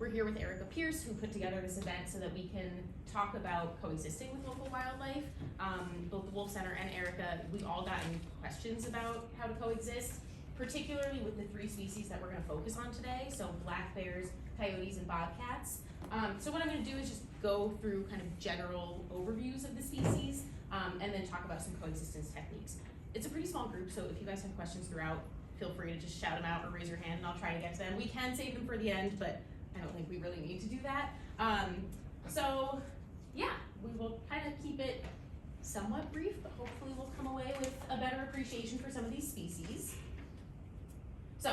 We're here with Erika Pierce, who put together this event so that we can talk about coexisting with local wildlife. Both the Wolf Center and Erika, we all gotten questions about how to coexist, particularly with the 3 species that we're going to focus on today, so black bears, coyotes, and bobcats. So what I'm going to do is just go through kind of general overviews of the species, and then talk about some coexistence techniques. It's a pretty small group, so if you guys have questions throughout, feel free to just shout them out or raise your hand and I'll try to get to them. We can save them for the end, but I don't think we really need to do that. So yeah, we will kind of keep it somewhat brief, but hopefully we'll come away with a better appreciation for some of these species. So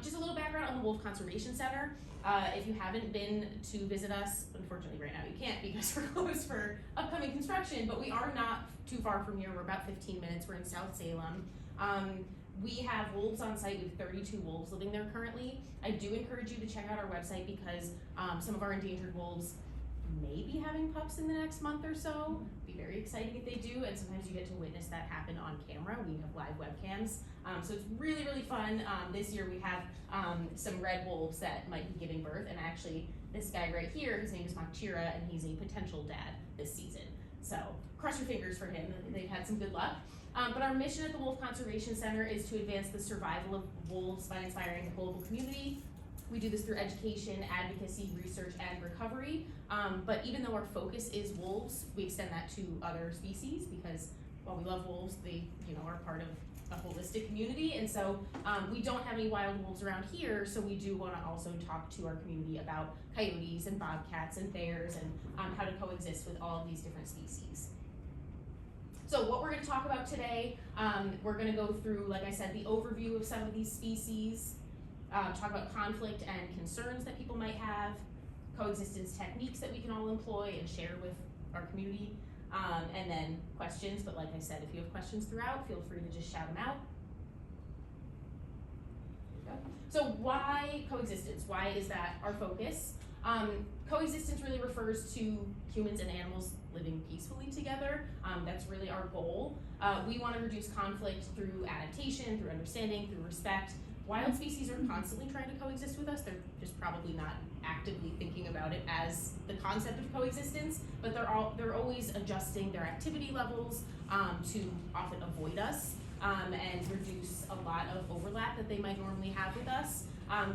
just a little background on the Wolf Conservation Center. If you haven't been to visit us, unfortunately right now you can't because we're closed for upcoming construction, but we are not too far from here. We're about 15 minutes. We're in South Salem. We have wolves on site. We have 32 wolves living there currently. I do encourage you to check out our website because some of our endangered wolves may be having pups in the next month or so. It'd be very exciting if they do, and sometimes you get to witness that happen on camera. We have live webcams, so it's really, really fun. This year we have some red wolves that might be giving birth, and actually this guy right here, his name is Makchira, and he's a potential dad this season. So cross your fingers for him. They've had some good luck. But our mission at the Wolf Conservation Center is to advance the survival of wolves by inspiring the local community. We do this through education, advocacy, research, and recovery. But even though our focus is wolves, we extend that to other species because while we love wolves, they are part of a holistic community. And so we don't have any wild wolves around here, so we do want to also talk to our community about coyotes and bobcats and bears and how to coexist with all of these different species. So what we're going to talk about today, we're going to go through, like I said, the overview of some of these species, talk about conflict and concerns that people might have, coexistence techniques that we can all employ and share with our community, and then questions. But like I said, if you have questions throughout, feel free to just shout them out. So why coexistence? Why is that our focus? Coexistence really refers to humans and animals living peacefully together. That's really our goal. We want to reduce conflict through adaptation, through understanding, through respect. Wild species are constantly trying to coexist with us. They're just probably not actively thinking about it as the concept of coexistence, but they're always adjusting their activity levels to often avoid us and reduce a lot of overlap that they might normally have with us.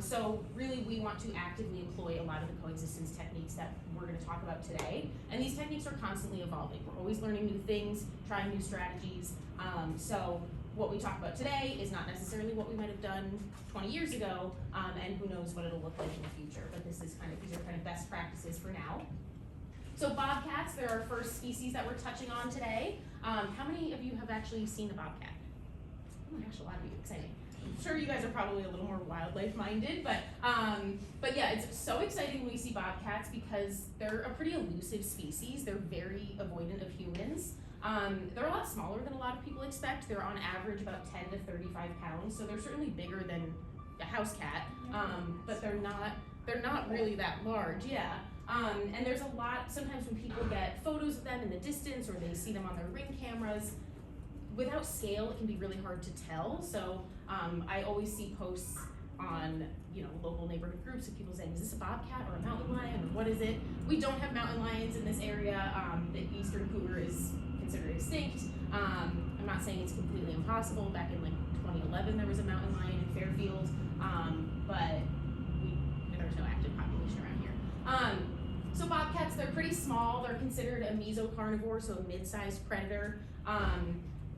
So really we want to actively employ a lot of the coexistence techniques that we're going to talk about today. And these techniques are constantly evolving. We're always learning new things, trying new strategies. So what we talk about today is not necessarily what we might have done 20 years ago, and who knows what it'll look like in the future. But these are kind of best practices for now. So bobcats, they're our first species that we're touching on today. How many of you have actually seen a bobcat? Oh my gosh, a lot of you, exciting. I'm sure you guys are probably a little more wildlife minded, but yeah, it's so exciting when we see bobcats because they're a pretty elusive species. They're very avoidant of humans. They're a lot smaller than a lot of people expect. They're on average about 10 to 35 pounds, so they're certainly bigger than a house cat, but they're not really that large, yeah. And there's a lot, sometimes when people get photos of them in the distance or they see them on their Ring cameras, without scale, it can be really hard to tell. So I always see posts on local neighborhood groups of people saying, is this a bobcat or a mountain lion or what is it? We don't have mountain lions in this area. The eastern cougar is considered extinct. I'm not saying it's completely impossible. Back in like 2011, there was a mountain lion in Fairfield, but there's no active population around here. So bobcats, they're pretty small. They're considered a mesocarnivore, so a mid-sized predator.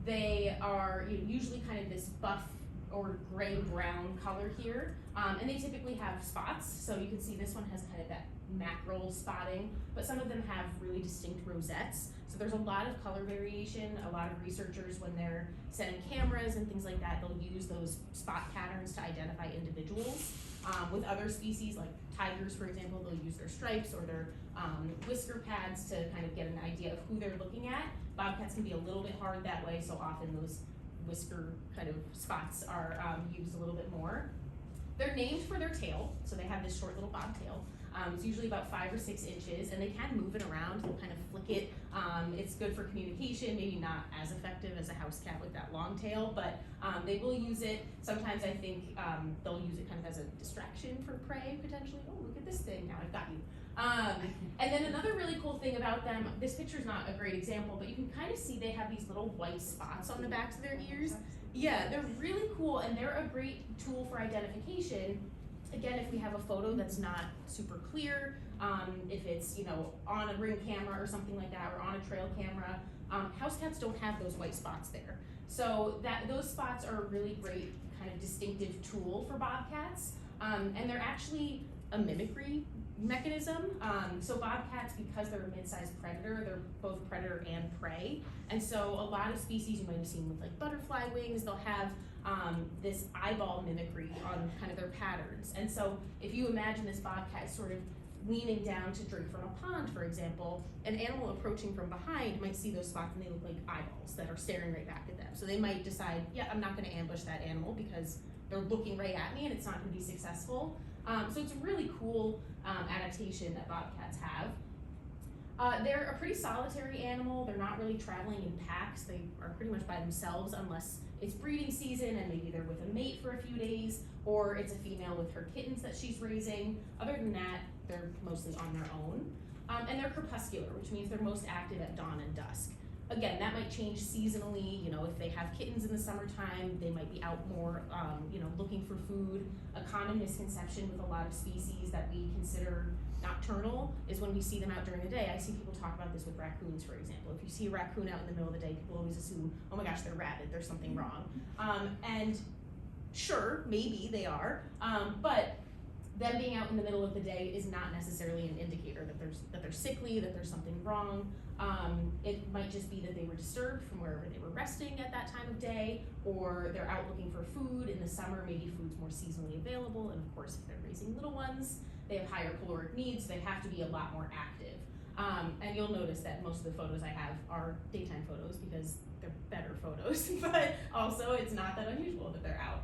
They are usually kind of this buff or gray-brown color here, and they typically have spots. So you can see this one has kind of that mackerel spotting, but some of them have really distinct rosettes. So there's a lot of color variation. A lot of researchers, when they're setting cameras and things like that, they'll use those spot patterns to identify individuals. With other species, like tigers, for example, they'll use their stripes or their whisker pads to kind of get an idea of who they're looking at. Bobcats can be a little bit hard that way, so often those whisker kind of spots are used a little bit more. They're named for their tail, so they have this short little bobtail. It's usually about 5 or 6 inches, and they can move it around. They'll kind of flick it. It's good for communication, maybe not as effective as a house cat with that long tail, but they will use it. Sometimes I think they'll use it kind of as a distraction for prey, potentially. Oh, look at this thing, now I've got you. And then another really cool thing about them, this picture's not a great example, but you can kind of see they have these little white spots on the backs of their ears. Yeah, they're really cool, and they're a great tool for identification. Again, if we have a photo that's not super clear, if it's, on a ring camera or something like that, or on a trail camera, house cats don't have those white spots there. So those spots are a really great kind of distinctive tool for bobcats, and they're actually a mimicry mechanism. So bobcats, because they're a mid-sized predator, they're both predator and prey, and so a lot of species you might have seen with like butterfly wings, they'll have this eyeball mimicry on kind of their patterns. And so if you imagine this bobcat sort of leaning down to drink from a pond, for example, an animal approaching from behind might see those spots and they look like eyeballs that are staring right back at them. So they might decide, yeah, I'm not gonna ambush that animal because they're looking right at me and it's not gonna be successful. So it's a really cool adaptation that bobcats have. They're a pretty solitary animal. They're not really traveling in packs. They are pretty much by themselves unless it's breeding season and maybe they're with a mate for a few days, or it's a female with her kittens that she's raising. Other than that, they're mostly on their own. And they're crepuscular, which means they're most active at dawn and dusk. Again, that might change seasonally. If they have kittens in the summertime, they might be out more, looking for food. A common misconception with a lot of species that we consider nocturnal is when we see them out during the day. I see people talk about this with raccoons, for example. If you see a raccoon out in the middle of the day, people always assume, oh my gosh, they're rabid, there's something wrong. And sure, maybe they are, but them being out in the middle of the day is not necessarily an indicator that they're sickly, that there's something wrong. It might just be that they were disturbed from wherever they were resting at that time of day, or they're out looking for food. In the summer, maybe food's more seasonally available, and of course, if they're raising little ones, they have higher caloric needs, they have to be a lot more active. And you'll notice that most of the photos I have are daytime photos because they're better photos, but also it's not that unusual that they're out.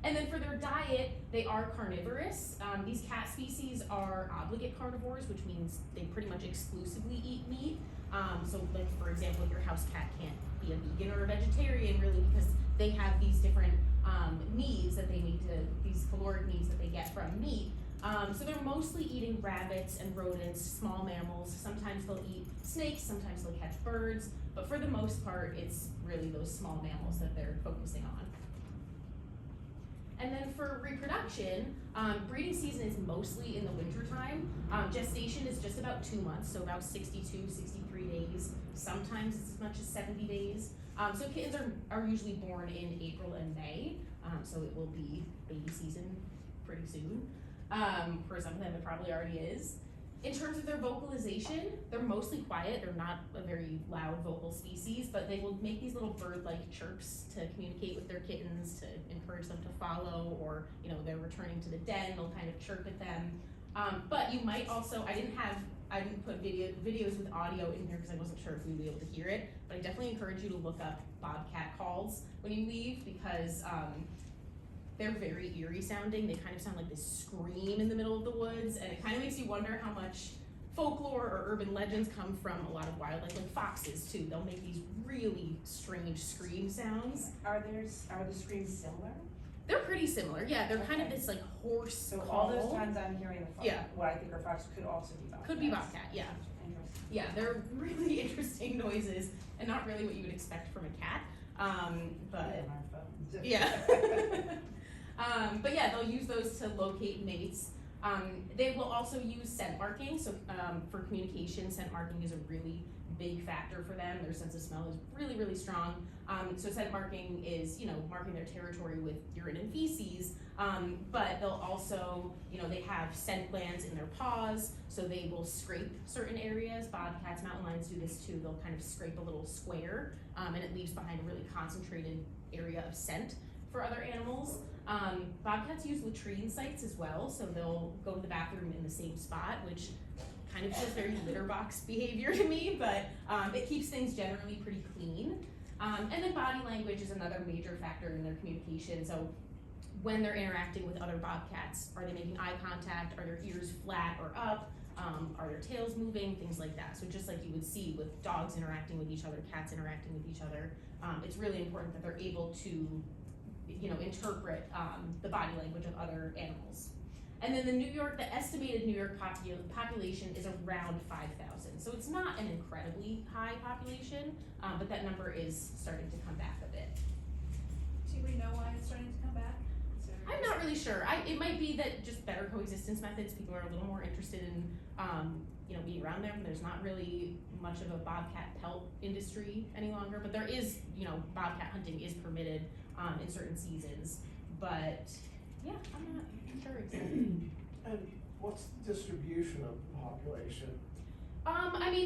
And then for their diet, they are carnivorous. These cat species are obligate carnivores, which means they pretty much exclusively eat meat. So like, for example, your house cat can't be a vegan or a vegetarian really because they have these different needs that they need these caloric needs that they get from meat. So they're mostly eating rabbits and rodents, small mammals. Sometimes they'll eat snakes, sometimes they'll catch birds, but for the most part, it's really those small mammals that they're focusing on. And then for reproduction, breeding season is mostly in the wintertime. Gestation is just about 2 months, so about 62, 63 days. Sometimes it's as much as 70 days. So kittens are usually born in April and May, so it will be baby season pretty soon. For some of them, it probably already is. In terms of their vocalization, they're mostly quiet. They're not a very loud vocal species, but they will make these little bird-like chirps to communicate with their kittens, to encourage them to follow, or they're returning to the den, they'll kind of chirp at them. But you might also, I didn't put videos with audio in here because I wasn't sure if we'd be able to hear it, but I definitely encourage you to look up bobcat calls when you leave because they're very eerie sounding. They kind of sound like this scream in the middle of the woods, and it kind of makes you wonder how much folklore or urban legends come from a lot of wildlife, like foxes too. They'll make these really strange scream sounds. Are the screams similar? They're pretty similar, yeah. They're kind of this like hoarse So call. all those times I'm hearing the fox, Yeah. what I think are fox could also be bobcats. Could be bobcat, yeah. Interesting. Yeah, they're really interesting noises and not really what you would expect from a cat. But on our phones. yeah. But yeah, they'll use those to locate mates. They will also use scent marking. So for communication, scent marking is a really big factor for them. Their sense of smell is really, really strong. So scent marking is, marking their territory with urine and feces. But they'll also, they have scent glands in their paws, so they will scrape certain areas. Bobcats, mountain lions do this too. They'll kind of scrape a little square, and it leaves behind a really concentrated area of scent for other animals. Bobcats use latrine sites as well, so they'll go to the bathroom in the same spot, which kind of feels very litter box behavior to me, but it keeps things generally pretty clean. And then body language is another major factor in their communication. So when they're interacting with other bobcats. Are they making eye contact? Are their ears flat or up? Are their tails moving? Things like that. So just like you would see with dogs interacting with each other, cats interacting with each other, it's really important that they're able to, interpret the body language of other animals. And then the estimated New York population is around 5,000. So it's not an incredibly high population, but that number is starting to come back a bit. Do we know why it's starting to come back? I'm not really sure. It might be that just better coexistence methods, people are a little more interested in, being around them. There's not really much of a bobcat pelt industry any longer, but there is, bobcat hunting is permitted in certain seasons. But yeah, I'm not sure exactly. And what's the distribution of the population?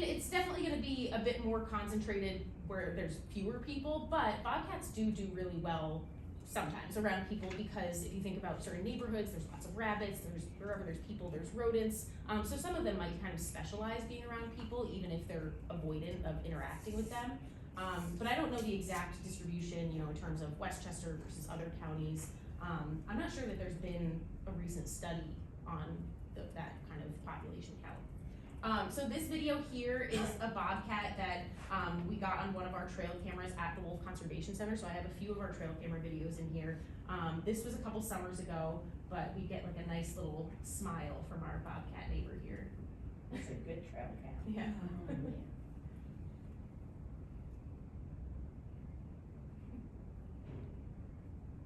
It's definitely going to be a bit more concentrated where there's fewer people, but bobcats do really well sometimes around people, because if you think about certain neighborhoods, there's lots of rabbits, wherever there's people, there's rodents. So some of them might kind of specialize being around people, even if they're avoidant of interacting with them. But I don't know the exact distribution, in terms of Westchester versus other counties. I'm not sure that there's been a recent study on that kind of population count. So this video here is a bobcat that we got on one of our trail cameras at the Wolf Conservation Center. So I have a few of our trail camera videos in here. This was a couple summers ago, but we get like a nice little smile from our bobcat neighbor here. That's a good trail cam. Yeah.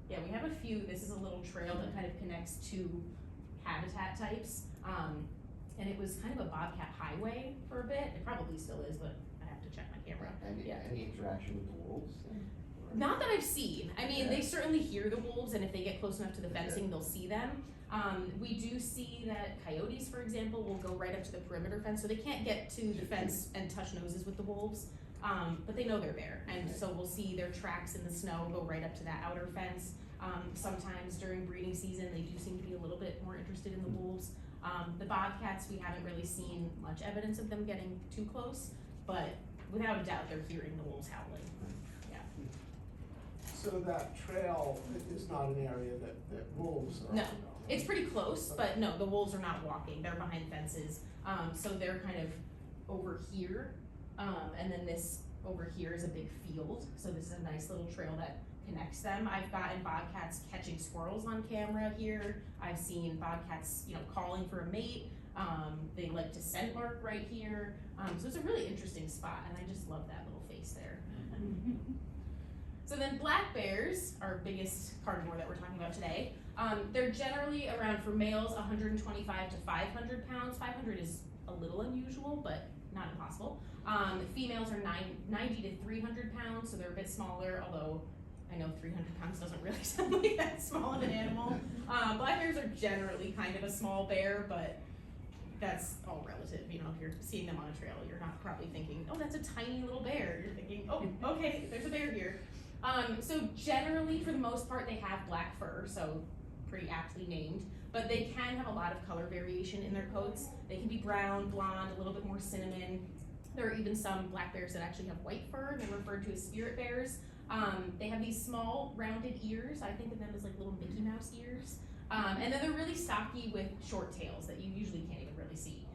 Yeah, we have a few. This is a little trail that kind of connects two habitat types. And it was kind of a bobcat highway for a bit. It probably still is, but I have to check my camera. Any interaction with the wolves? Not that I've seen. They certainly hear the wolves, and if they get close enough to the fencing, they'll see them. We do see that coyotes, for example, will go right up to the perimeter fence, so they can't get to the fence and touch noses with the wolves, but they know they're there. And so we'll see their tracks in the snow go right up to that outer fence. Sometimes during breeding season, they do seem to be a little bit more interested in the wolves. The bobcats, we haven't really seen much evidence of them getting too close, but without a doubt, they're hearing the wolves howling. Yeah. So that trail is not an area that wolves are No. on? It's pretty close, but no, the wolves are not walking. They're behind fences. So they're kind of over here. And then this over here is a big field. So this is a nice little trail that connects them. I've gotten bobcats catching squirrels on camera here. I've seen bobcats, calling for a mate. They like to scent mark right here. So it's a really interesting spot, and I just love that little face there. So then black bears, our biggest carnivore that we're talking about today, they're generally around, for males, 125 to 500 pounds. 500 is a little unusual, but not impossible. Females are 90 to 300 pounds, so they're a bit smaller, although I know 300 pounds doesn't really sound like that small of an animal. Black bears are generally kind of a small bear, but that's all relative. If you're seeing them on a trail, you're not probably thinking, oh, that's a tiny little bear. You're thinking, oh, okay, there's a bear here. So generally, for the most part, they have black fur, so pretty aptly named, but they can have a lot of color variation in their coats. They can be brown, blonde, a little bit more cinnamon. There are even some black bears that actually have white fur. They're referred to as spirit bears. They have these small rounded ears. I think of them as like little Mickey Mouse ears. And then they're really stocky with short tails that you usually can't even really see.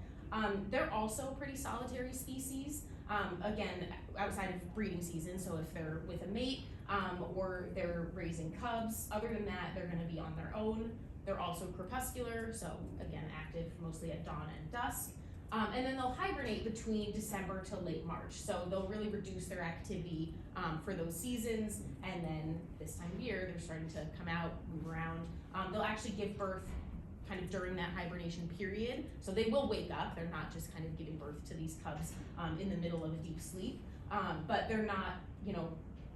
They're also a pretty solitary species, again, outside of breeding season. So if they're with a mate or they're raising cubs, other than that, they're gonna be on their own. They're also crepuscular, so again, active mostly at dawn and dusk. And then they'll hibernate between December to late March. So they'll really reduce their activity for those seasons. And then this time of year, they're starting to come out, move around. They'll actually give birth kind of during that hibernation period. So they will wake up. They're not just kind of giving birth to these cubs in the middle of a deep sleep. But they're not,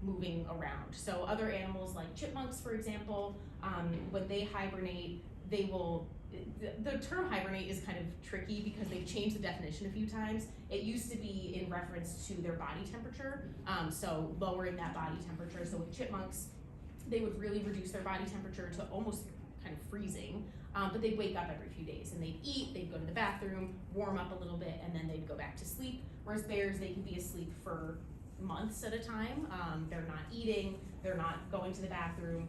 moving around. So other animals like chipmunks, for example, when they hibernate, they will, the term hibernate is kind of tricky because they've changed the definition a few times. It used to be in reference to their body temperature, so lowering that body temperature. So with chipmunks, they would really reduce their body temperature to almost kind of freezing, but they'd wake up every few days and they'd eat, they'd go to the bathroom, warm up a little bit, and then they'd go back to sleep. Whereas bears, they can be asleep for months at a time. They're not eating, they're not going to the bathroom,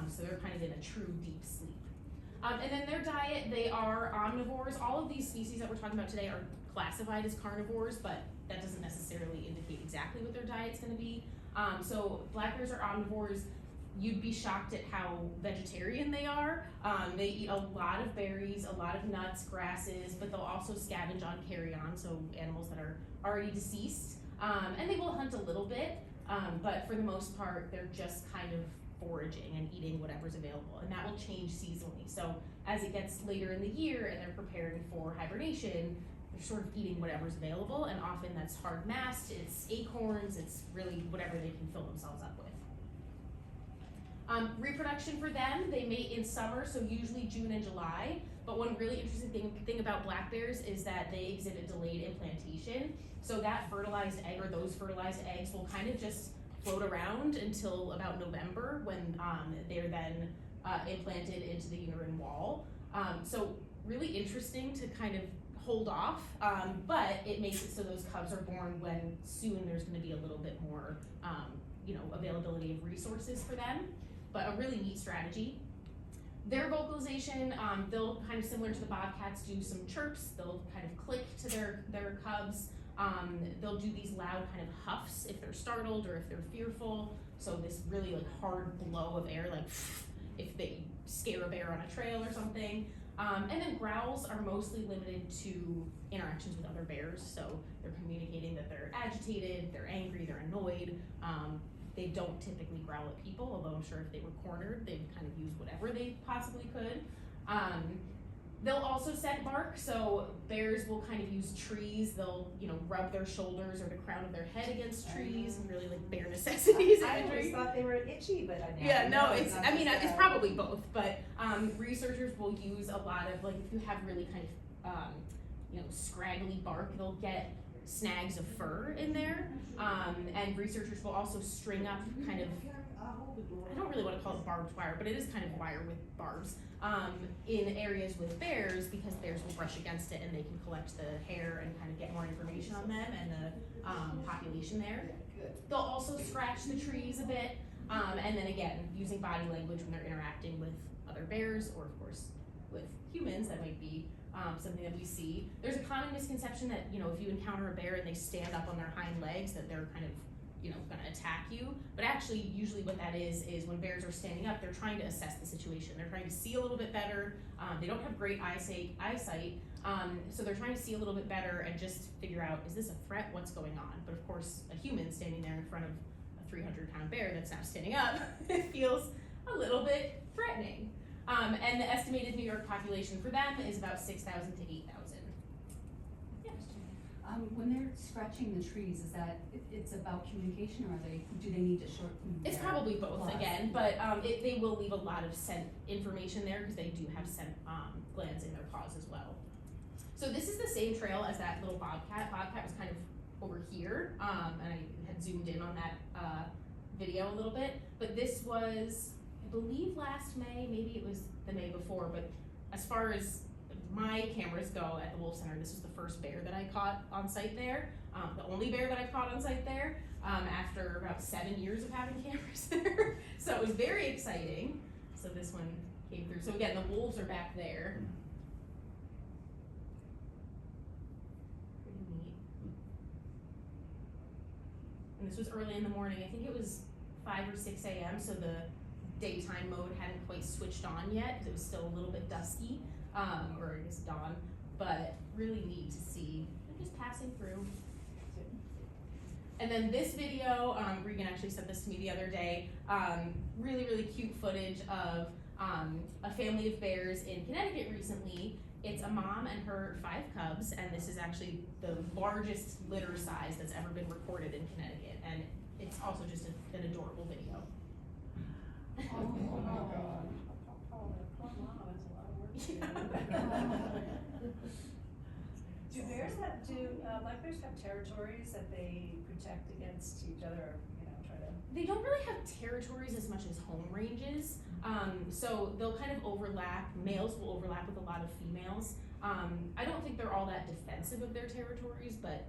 So they're kind of in a true deep sleep. And then their diet, they are omnivores. All of these species that we're talking about today are classified as carnivores, but that doesn't necessarily indicate exactly what their diet's gonna be. So black bears are omnivores. You'd be shocked at how vegetarian they are. They eat a lot of berries, a lot of nuts, grasses, but they'll also scavenge on carrion, so animals that are already deceased. And they will hunt a little bit, but for the most part, they're just kind of foraging and eating whatever's available, and that will change seasonally. So as it gets later in the year and they're preparing for hibernation, they're sort of eating whatever's available, and often that's hard mast, it's acorns, it's really whatever they can fill themselves up with. Reproduction for them, they mate in summer, so usually June and July. But one really interesting thing about black bears is that they exhibit delayed implantation. So that fertilized egg, or those fertilized eggs, will kind of just float around until about November, when they're then implanted into the uterine wall. So really interesting to kind of hold off, but it makes it so those cubs are born when soon there's going to be a little bit more availability of resources for them. But a really neat strategy. Their vocalization, they'll kind of similar to the bobcats do some chirps. They'll kind of click to their cubs. They'll do these loud kind of huffs if they're startled or if they're fearful. So this really like hard blow of air, like if they scare a bear on a trail or something. And then growls are mostly limited to interactions with other bears. So they're communicating that they're agitated, they're angry, they're annoyed. They don't typically growl at people, although I'm sure if they were cornered, they'd kind of use whatever they possibly could. They'll also scent bark, so bears will kind of use trees. They'll, rub their shoulders or the crown of their head against trees, and really like bare necessities. I always thought they were itchy, but I it's probably both, but researchers will use a lot of, like, if you have really kind of, scraggly bark, they'll get snags of fur in there, and researchers will also string up kind of, I don't really want to call it barbed wire, but it is kind of wire with barbs, in areas with bears, because bears will brush against it and they can collect the hair and kind of get more information on them and the population there. They'll also scratch the trees a bit, and then again, using body language when they're interacting with other bears, or of course with humans. That might be something that we see. There's a common misconception that, if you encounter a bear and they stand up on their hind legs, that they're kind of, gonna attack you. But actually, usually what that is when bears are standing up, they're trying to assess the situation. They're trying to see a little bit better. They don't have great eyesight, so they're trying to see a little bit better and just figure out, is this a threat? What's going on? But of course, a human standing there in front of a 300-pound bear that's now standing up, it feels a little bit threatening. And the estimated New York population for them is about 6,000 to 8,000. When they're scratching the trees, is that it's about communication, or do they need to shorten? It's probably both again, but they will leave a lot of scent information there because they do have scent glands in their paws as well. So this is the same trail as that little bobcat. Bobcat was kind of over here, and I had zoomed in on that video a little bit. But this was, I believe, last May. Maybe it was the May before. But as far as my cameras go at the Wolf Center, this was the first bear that I caught on site there, the only bear that I've caught on site there, after about 7 years of having cameras there. So it was very exciting. So this one came through. So again, the wolves are back there. Pretty neat. And this was early in the morning. I think it was 5 or 6 a.m. So the daytime mode hadn't quite switched on yet because it was still a little bit dusky. Or I guess dawn, but really neat to see. They're just passing through. And then this video, Regan actually sent this to me the other day, really, really cute footage of a family of bears in Connecticut recently. It's a mom and her 5 cubs, and this is actually the largest litter size that's ever been recorded in Connecticut, and it's also just an adorable video. Oh my God. Black bears have territories that they protect against each other, try to? They don't really have territories as much as home ranges. So they'll kind of overlap. Males will overlap with a lot of females. I don't think they're all that defensive of their territories, but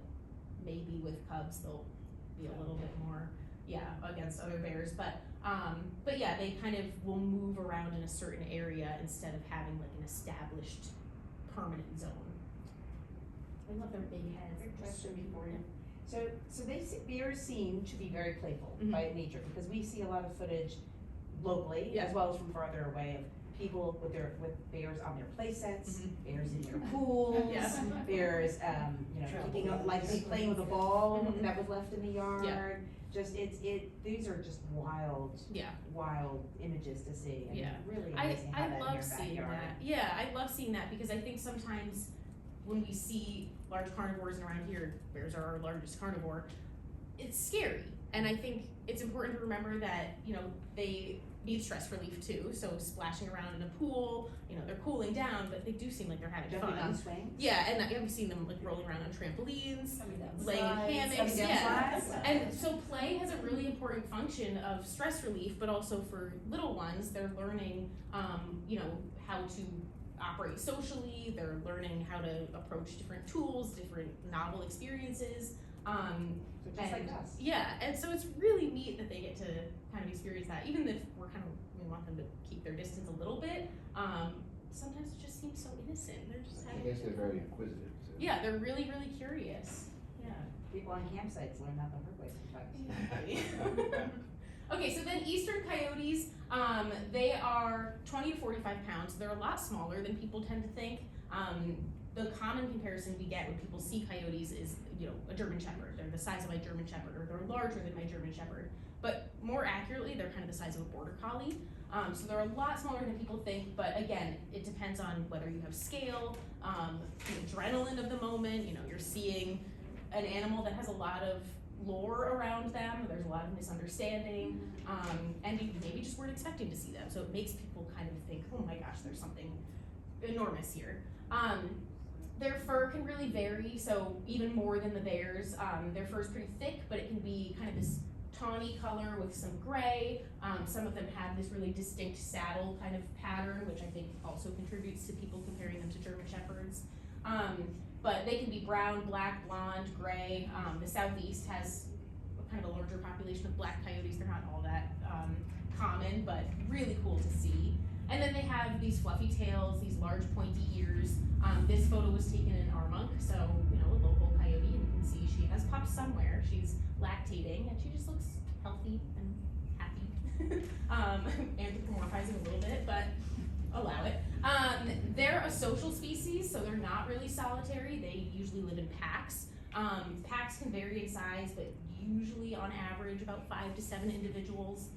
maybe with cubs they'll be a little bit more, against other bears. But But yeah, they kind of will move around in a certain area instead of having like an established permanent zone. I love their big heads. Quick They're just so question before cute. you. So bears seem to be very playful Mhm. by nature, because we see a lot of footage locally, Yeah. as well as from farther away, of people with bears on their play sets, Mhm. bears in their pools, Yeah. bears, picking up, like playing with a ball Mhm. that was left in the yard. Yeah. Just, these are just wild images to see, and Yeah. really amazing how I that in love your seeing backyard. that. Yeah, I love seeing that because I think sometimes when we see large carnivores around here, bears are our largest carnivore, it's scary. And I think it's important to remember that, they need stress relief too. So splashing around in a pool, they're cooling down, but they do seem like they're having Jumping on fun. swings. Yeah, and I've seen them like rolling around on trampolines, Coming down the laying in slides, hammocks, coming down yeah. slides. And so play has a really important function of stress relief, but also for little ones, they're learning, how to operate socially, they're learning how to approach different tools, different novel experiences. So just like us. Yeah, and so it's really neat that they get to kind of experience that, even if we want them to keep their distance a little bit. Sometimes it just seems so innocent. They're just I having. guess they're very inquisitive, so. Yeah, they're really, really curious. Yeah. People on campsites learn how the hard way sometimes. Okay, so then eastern coyotes, they are 20 to 45 pounds. They're a lot smaller than people tend to think. The common comparison we get when people see coyotes is, a German Shepherd. They're the size of my German Shepherd, or they're larger than my German Shepherd. But more accurately, they're kind of the size of a Border Collie. So they're a lot smaller than people think, but again, it depends on whether you have scale, the adrenaline of the moment, you're seeing an animal that has a lot of lore around them, there's a lot of misunderstanding, and you maybe just weren't expecting to see them, so it makes people kind of think, oh my gosh, there's something enormous here. Their fur can really vary, so even more than the bears. Their fur is pretty thick, but it can be kind of this tawny color with some gray. Some of them have this really distinct saddle kind of pattern, which I think also contributes to people comparing them to German Shepherds. But they can be brown, black, blonde, gray. The southeast has kind of a larger population of black coyotes. They're not all that common, but really cool to see. And then they have these fluffy tails, these large pointy ears. This photo was taken in Armonk, so a local coyote, and you can see she has pups somewhere. She's lactating, and she just looks healthy and happy. Anthropomorphizing a little bit, but allow it. They're a social species, so they're not really solitary. They usually live in packs. Packs can vary in size, but usually on average about 5 to 7 individuals.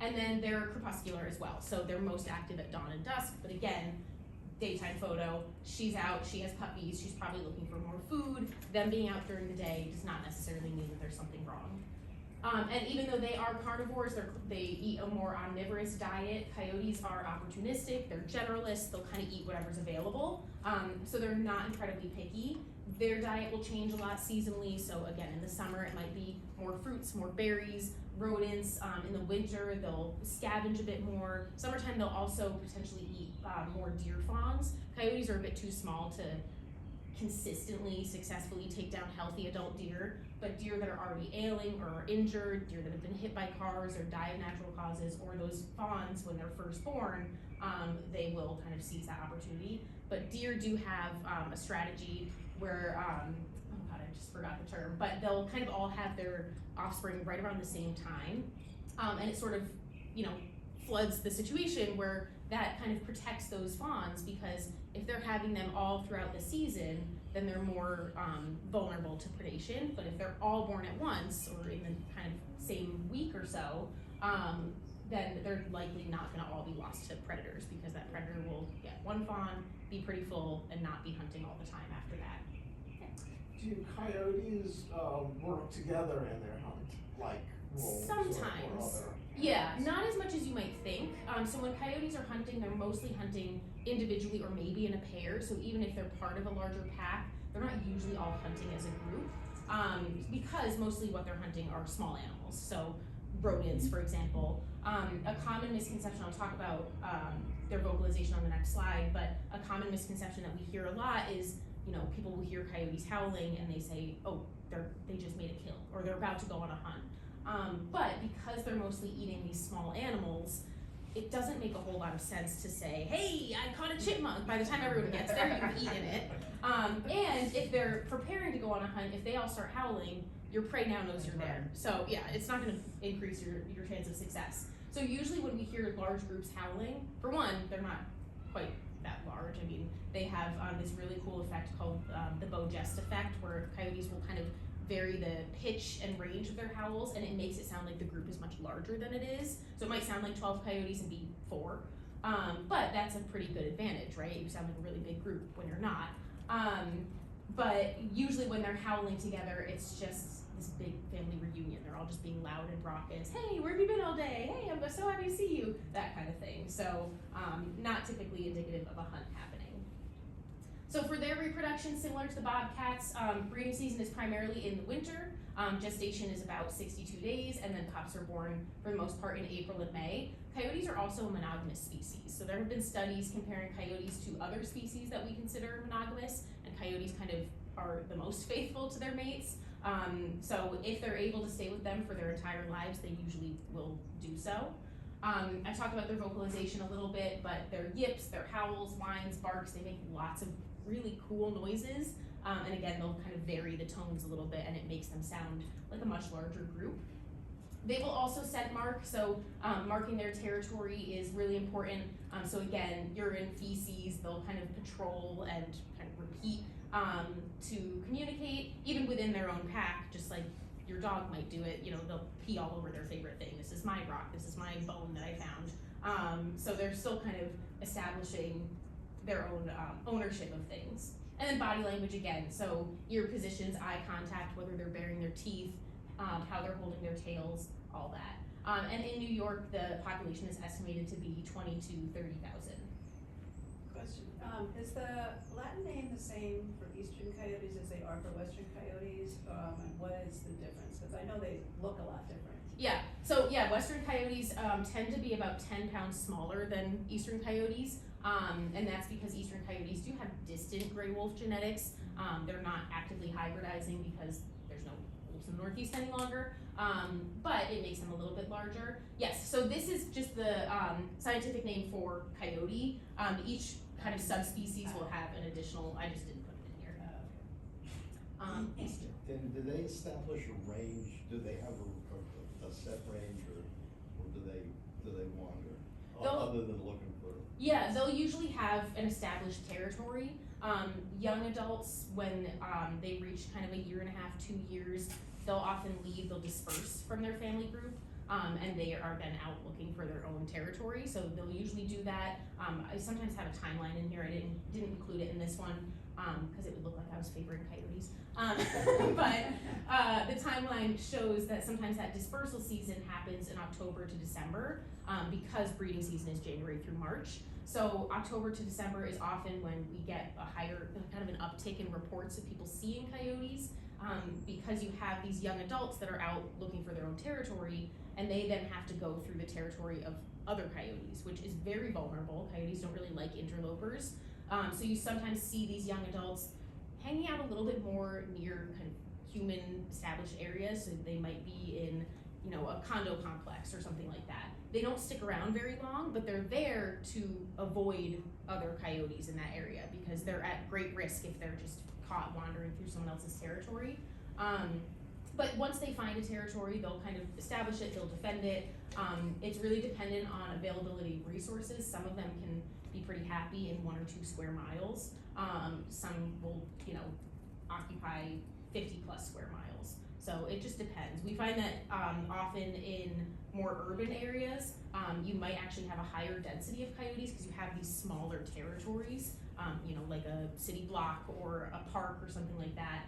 And then they're crepuscular as well, so they're most active at dawn and dusk, but again, daytime photo, she's out, she has puppies, she's probably looking for more food. Them being out during the day does not necessarily mean that there's something wrong. And even though they are carnivores, they eat a more omnivorous diet. Coyotes are opportunistic, they're generalists, they'll kind of eat whatever's available. So they're not incredibly picky. Their diet will change a lot seasonally, so again, in the summer it might be more fruits, more berries, rodents. In the winter, they'll scavenge a bit more. Summertime, they'll also potentially eat more deer fawns. Coyotes are a bit too small to consistently, successfully take down healthy adult deer, but deer that are already ailing or injured, deer that have been hit by cars or die of natural causes, or those fawns when they're first born, they will kind of seize that opportunity. But deer do have a strategy where, oh god, I just forgot the term, but they'll kind of all have their offspring right around the same time, and it sort of, floods the situation where that kind of protects those fawns, because if they're having them all throughout the season, then they're more vulnerable to predation. But if they're all born at once or in the kind of same week or so, then they're likely not going to all be lost to predators, because that predator will get one fawn, be pretty full, and not be hunting all the time after that. Do coyotes work together in their hunt, like wolves Sometimes. or other? Yeah, not as much as you might think. So when coyotes are hunting, they're mostly hunting individually or maybe in a pair. So even if they're part of a larger pack, they're not usually all hunting as a group, because mostly what they're hunting are small animals. So rodents, for example. A common misconception, I'll talk about their vocalization on the next slide, but a common misconception that we hear a lot is, people will hear coyotes howling and they say, oh, they just made a kill, or they're about to go on a hunt. But because they're mostly eating these small animals, it doesn't make a whole lot of sense to say, hey, I caught a chipmunk. By the time everyone gets there, you've eaten it. And if they're preparing to go on a hunt, if they all start howling, your prey now knows you're there. So yeah, it's not gonna increase your chance of success. So usually when we hear large groups howling, for one, they're not quite that large. I mean, they have this really cool effect called the bobcats effect, where coyotes will kind of vary the pitch and range of their howls, and it makes it sound like the group is much larger than it is. So it might sound like 12 coyotes and be 4, but that's a pretty good advantage, right? You sound like a really big group when you're not. But usually when they're howling together, it's just this big family reunion. They're all just being loud and raucous. Hey, where have you been all day? Hey, I'm so happy to see you. That kind of thing. So not typically indicative of a hunt happening. So for their reproduction, similar to the bobcats, breeding season is primarily in the winter. Gestation is about 62 days, and then pups are born for the most part in April and May. Coyotes are also a monogamous species. So there have been studies comparing coyotes to other species that we consider monogamous, and coyotes kind of are the most faithful to their mates. So if they're able to stay with them for their entire lives, they usually will do so. I talked about their vocalization a little bit, but their yips, their howls, whines, barks, they make lots of really cool noises. And again, they'll kind of vary the tones a little bit, and it makes them sound like a much larger group. They will also scent mark, so marking their territory is really important. So again, urine, feces, they'll kind of patrol and kind of repeat to communicate, even within their own pack, just like your dog might do it. You know, they'll pee all over their favorite thing. This is my rock, this is my bone that I found. So they're still kind of establishing their own ownership of things. And then body language again, so ear positions, eye contact, whether they're baring their teeth, how they're holding their tails, all that. And in New York, the population is estimated to be 20 to 30,000. Question, is the Latin name the same for eastern coyotes as they are for western coyotes? And what is the difference? Because I know they look a lot different. Yeah, so yeah, western coyotes tend to be about 10 pounds smaller than eastern coyotes. And that's because eastern coyotes do have distant gray wolf genetics. They're not actively hybridizing because there's no wolves in the Northeast any longer, but it makes them a little bit larger. Yes, so this is just the scientific name for coyote. Each kind of subspecies will have an additional, I just didn't put it in here. Then do they establish a range? Do they have a set range, or do they wander? Other than looking for? Yeah, they'll usually have an established territory. Young adults, when they reach kind of a 1.5 years, 2 years, they'll often leave, they'll disperse from their family group, and they are then out looking for their own territory. So they'll usually do that. I sometimes have a timeline in here. I didn't include it in this one because it would look like I was favoring coyotes. But the timeline shows that sometimes that dispersal season happens in October to December because breeding season is January through March. So October to December is often when we get a higher, kind of an uptick in reports of people seeing coyotes because you have these young adults that are out looking for their own territory, and they then have to go through the territory of other coyotes, which is very vulnerable. Coyotes don't really like interlopers. So you sometimes see these young adults hanging out a little bit more near kind of human established areas. So they might be in, you know, a condo complex or something like that. They don't stick around very long, but they're there to avoid other coyotes in that area because they're at great risk if they're just caught wandering through someone else's territory. But once they find a territory, they'll kind of establish it, they'll defend it. It's really dependent on availability of resources. Some of them can be pretty happy in 1 or 2 square miles. Some will, you know, occupy 50 plus square miles. So it just depends. We find that often in more urban areas, you might actually have a higher density of coyotes because you have these smaller territories, you know, like a city block or a park or something like that.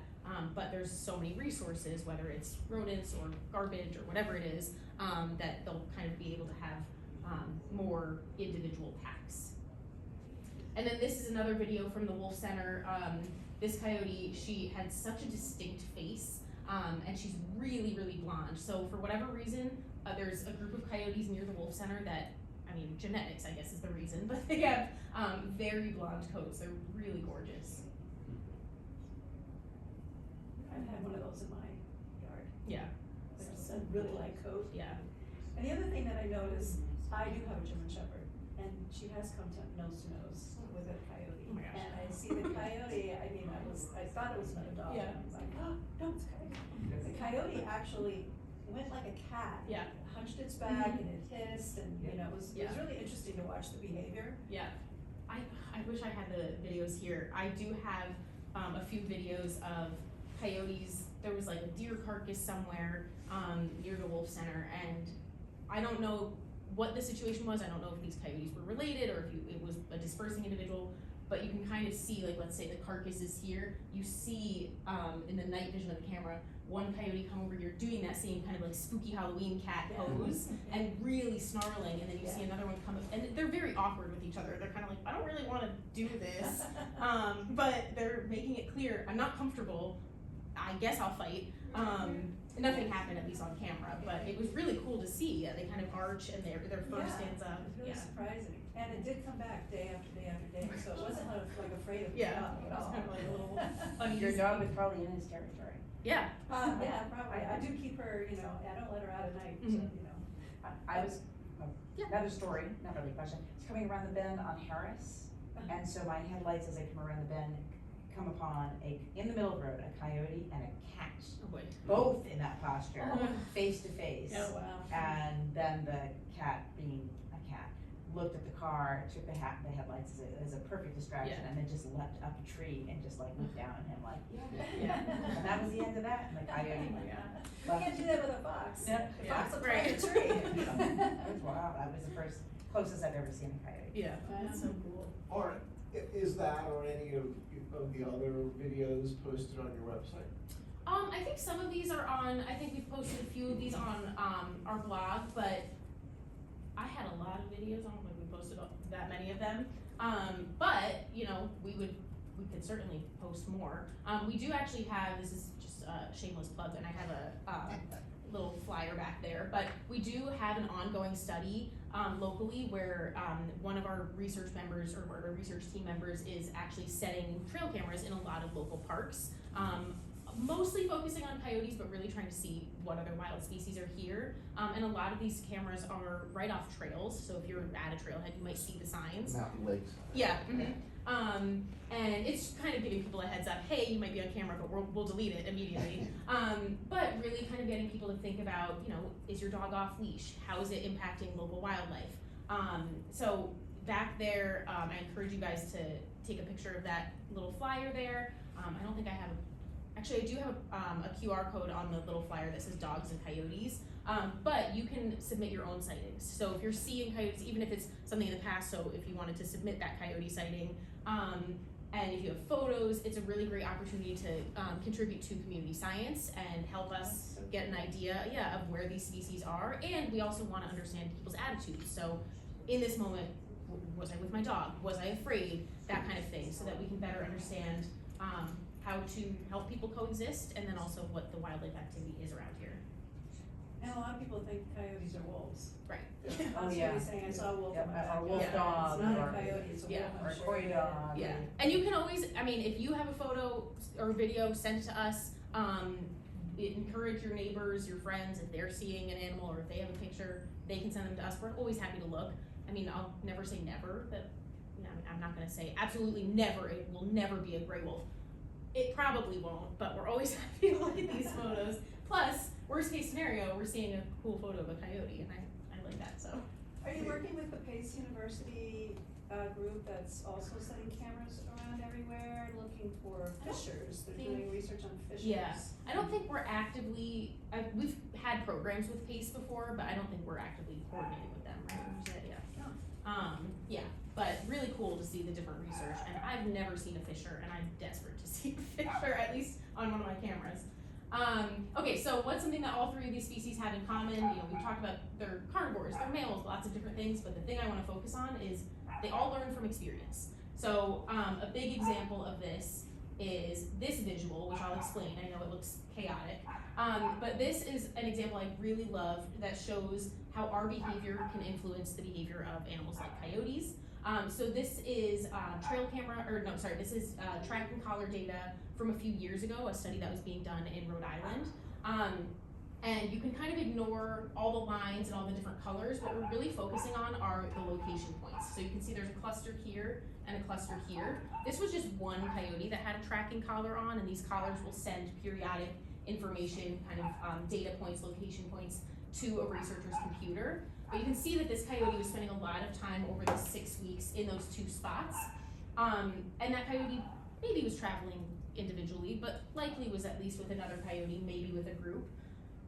But there's so many resources, whether it's rodents or garbage or whatever it is, that they'll kind of be able to have more individual packs. And then this is another video from the Wolf Center. This coyote, she had such a distinct face, and she's really, really blonde. So for whatever reason, there's a group of coyotes near the Wolf Center that, I mean, genetics, I guess is the reason, but they have very blonde coats. They're really gorgeous. I've had one of those in my yard. Yeah. I really like And the other thing that I noticed, I do have a German Shepherd, and she has come to nose with a coyote. Oh my gosh. And I see the coyote, I thought it was another dog, Yeah. and I was like, oh, no, it's a coyote. The coyote actually went like a cat. Yeah. Hunched its back and it hissed, and you know, it was Yeah. really interesting to watch the behavior. Yeah, I wish I had the videos here. I do have a few videos of coyotes. There was like a deer carcass somewhere near the Wolf Center, and I don't know what the situation was. I don't know if these coyotes were related or if it was a dispersing individual, but you can kind of see, like, let's say the carcass is here. You see in the night vision of the camera, one coyote come over here doing that same kind of like spooky Halloween cat pose and really snarling, and then you see another one come up, and they're very awkward with each other. They're kind of like, I don't really want to do this, but they're making it clear, I'm not comfortable, I guess I'll fight. Nothing happened, at least on camera, but it was really cool to see. They kind of arch and their fur stands up. It was really surprising, and it did come back day after day after day, so it wasn't like afraid of the dog at all. Kind of like a little uneasy. Your dog was probably in his territory. Yeah. Yeah, probably. I do keep her, you know, I don't let her out at night, so, Mhm. you know. I was, another story, not really a question, it's coming around the bend on Harris, and so my headlights as I come around the bend come upon in the middle of the road, a coyote and a cat, Oh boy. both in that posture, Oh. face to face. Oh, wow. And then the cat, being a cat, looked at the car, took the headlights as a perfect distraction, Yeah. and then just leapt up a tree and just like looked down at him like, Yeah. and that was the end of that, and the coyote. Oh my God. You can't do that with a fox. Yeah. The Yeah, fox will right. climb a tree. That was wild. That was the closest I've ever seen a coyote. Yeah, that's so cool. Or is that or any of the other videos posted on your website? I think some of these are on, I think we've posted a few of these on our blog, but I had a lot of videos. I don't think we posted that many of them. But, you know, we could certainly post more. We do actually have, this is just a shameless plug, and I have a little flyer back there, but we do have an ongoing study locally where one of our research members or one of our research team members is actually setting trail cameras in a lot of local parks. Mostly focusing on coyotes, but really trying to see what other wild species are here. And a lot of these cameras are right off trails, so if you're at a trailhead, you might see the signs. Mountain lakes. Yeah. And it's kind of giving people a heads up, hey, you might be on camera, but we'll delete it immediately. But really kind of getting people to think about, you know, is your dog off leash? How is it impacting local wildlife? So back there, I encourage you guys to take a picture of that little flyer there. I don't think I have actually I do have a QR code on the little flyer that says dogs and coyotes, but you can submit your own sightings. So if you're seeing coyotes, even if it's something in the past, so if you wanted to submit that coyote sighting, and if you have photos, it's a really great opportunity to contribute to community science and help us get an idea, of where these species are. And we also want to understand people's attitudes. So in this moment, was I with my dog? Was I afraid? That kind of thing, so that we can better understand how to help people coexist, and then also what the wildlife activity is around here. And a lot of people think coyotes are wolves. Right. That's Oh, what yeah. he's saying, I saw a wolf Yep, in my or backyard. wolf dog, It's not or- a coyote, it's a wolf, Yeah. I'm Or a sure. coy dog. Yeah, and you can always, I mean, if you have a photo or video, send it to us. Encourage your neighbors, your friends, if they're seeing an animal or if they have a picture, they can send them to us. We're always happy to look. I mean, I'll never say never, but I'm not gonna say absolutely never, it will never be a gray wolf. It probably won't, but we're always happy to look at these photos. Plus, worst case scenario, we're seeing a cool photo of a coyote, and I like that, so. Are you working with the Pace University group that's also setting cameras around everywhere, looking for fishers? They're doing research on fishers. Yeah, I don't think we're actively, we've had programs with PACE before, but I don't think we're actively coordinating with them, right? Was it? Yeah. Yeah, but really cool to see the different research, and I've never seen a fisher, and I'm desperate to see a fisher, at least on one of my cameras. Okay, so what's something that all three of these species have in common? You know, we've talked about they're carnivores, they're mammals, lots of different things, but the thing I want to focus on is they all learn from experience. So a big example of this is this visual, which I'll explain. I know it looks chaotic, but this is an example I really love that shows how our behavior can influence the behavior of animals like coyotes. So this is this is track and collar data from a few years ago, a study that was being done in Rhode Island. And you can kind of ignore all the lines and all the different colors. What we're really focusing on are the location points. So you can see there's a cluster here and a cluster here. This was just one coyote that had a tracking collar on, and these collars will send periodic information, kind of data points, location points to a researcher's computer. But you can see that this coyote was spending a lot of time over the 6 weeks in those 2 spots. And that coyote maybe was traveling individually, but likely was at least with another coyote, maybe with a group.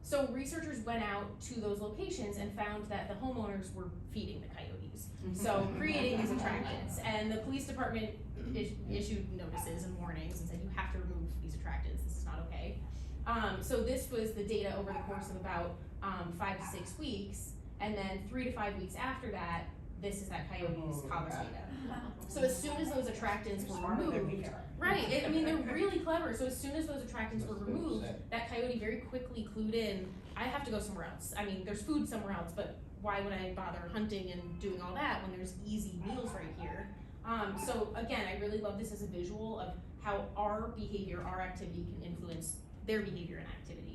So researchers went out to those locations and found that the homeowners were feeding the coyotes. So creating these attractants. And the police department issued notices and warnings and said, you have to remove these attractants, this is not okay. So this was the data over the course of about 5 to 6 weeks. And then 3 to 5 weeks after that, this is that coyote's collar data. So as soon as those attractants were removed, right, I mean, they're really clever. So as soon as those attractants were removed, that coyote very quickly clued in, I have to go somewhere else. I mean, there's food somewhere else, but why would I bother hunting and doing all that when there's easy meals right here? So again, I really love this as a visual of how our behavior, our activity can influence their behavior and activity.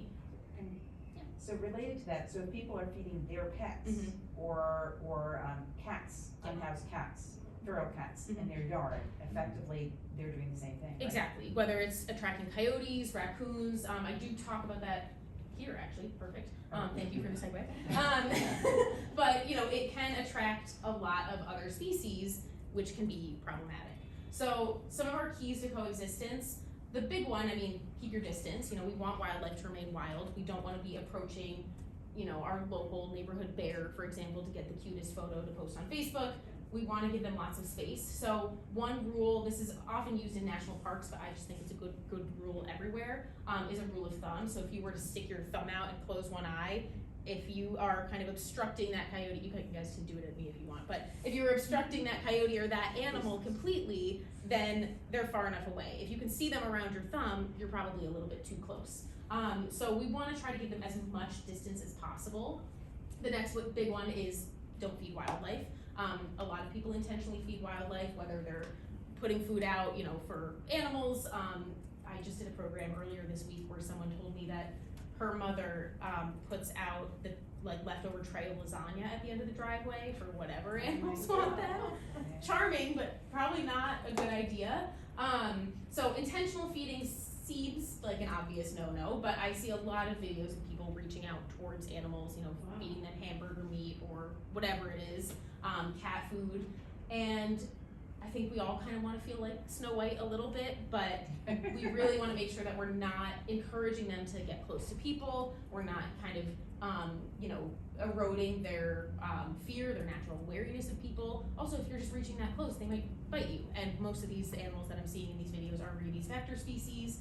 So related to that, so if people are feeding their pets or cats, unhoused cats, feral cats in their yard, effectively they're doing the same thing, right? Exactly, whether it's attracting coyotes, raccoons, I do talk about that here actually, perfect. Thank you for the segue. But you know, it can attract a lot of other species, which can be problematic. So some of our keys to coexistence, the big one, I mean, keep your distance. You know, we want wildlife to remain wild. We don't want to be approaching, you know, our local neighborhood bear, for example, to get the cutest photo to post on Facebook. We want to give them lots of space. So one rule, this is often used in national parks, but I just think it's a good rule everywhere, is a rule of thumb. So if you were to stick your thumb out and close one eye, if you are kind of obstructing that coyote, you guys can do it at me if you want, but if you're obstructing that coyote or that animal completely, then they're far enough away. If you can see them around your thumb, you're probably a little bit too close. So we want to try to give them as much distance as possible. The next big one is don't feed wildlife. A lot of people intentionally feed wildlife, whether they're putting food out, you know, for animals. I just did a program earlier this week where someone told me that her mother puts out the leftover tray of lasagna at the end of the driveway for whatever animals want them. Charming, but probably not a good idea. So intentional feeding seems like an obvious no-no, but I see a lot of videos of people reaching out towards animals, you know, feeding them hamburger meat or whatever it is, cat food, and I think we all kind of want to feel like Snow White a little bit, but we really want to make sure that we're not encouraging them to get close to people. We're not kind of, you know, eroding their fear, their natural wariness of people. Also, if you're just reaching that close, they might bite you. And most of these animals that I'm seeing in these videos are rabies vector species.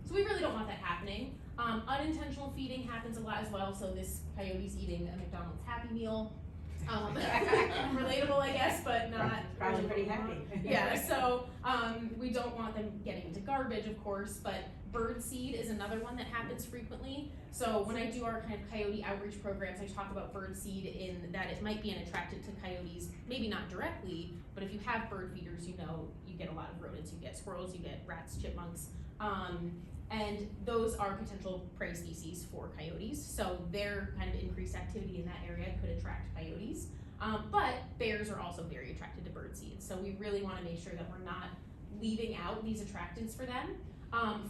So we really don't want that happening. Unintentional feeding happens a lot as well. So this coyote's eating a McDonald's Happy Meal. Relatable, I guess, but not probably pretty happy. Yeah, so we don't want them getting into garbage, of course, but bird seed is another one that happens frequently. So when I do our kind of coyote outreach programs, I talk about bird seed in that it might be an attractant to coyotes, maybe not directly, but if you have bird feeders, you know, you get a lot of rodents, you get squirrels, you get rats, chipmunks, and those are potential prey species for coyotes, so their kind of increased activity in that area could attract coyotes. But bears are also very attracted to bird seed, so we really want to make sure that we're not leaving out these attractants for them.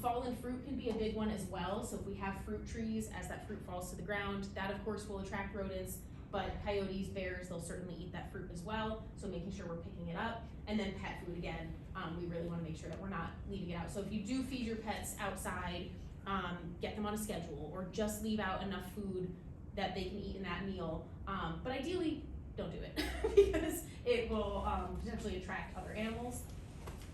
Fallen fruit can be a big one as well, so if we have fruit trees, as that fruit falls to the ground, that of course will attract rodents, but coyotes, bears, they'll certainly eat that fruit as well, so making sure we're picking it up. And then pet food again, we really want to make sure that we're not leaving it out. So if you do feed your pets outside, get them on a schedule, or just leave out enough food that they can eat in that meal. But ideally, don't do it because it will potentially attract other animals.